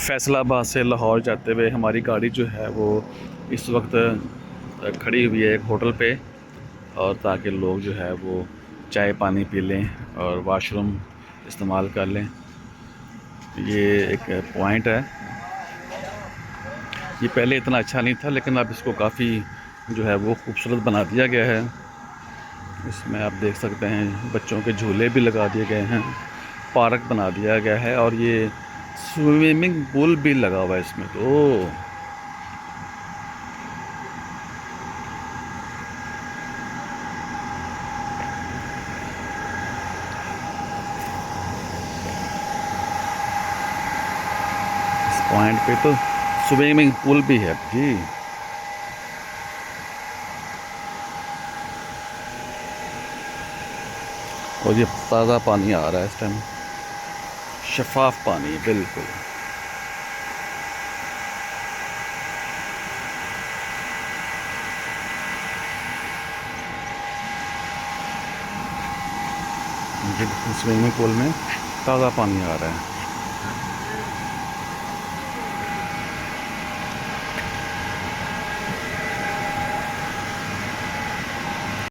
फैसलाबाद से लाहौर जाते हुए हमारी गाड़ी जो है वो इस वक्त खड़ी हुई है एक होटल पे, और ताकि लोग जो है वो चाय पानी पी लें और वाशरूम इस्तेमाल कर लें। ये एक पॉइंट है। ये पहले इतना अच्छा नहीं था, लेकिन अब इसको काफ़ी जो है वो खूबसूरत बना दिया गया है। इसमें आप देख सकते हैं बच्चों के झूले भी लगा दिए गए हैं, पार्क बना दिया गया है, और ये स्विमिंग पूल भी लगा हुआ है इसमें तो। इस पॉइंट पे तो स्विमिंग पूल भी है जी। और ये ताज़ा पानी आ रहा है इस टाइम, शफाफ पानी बिल्कुल। स्विमिंग पूल में ताज़ा पानी आ रहा है।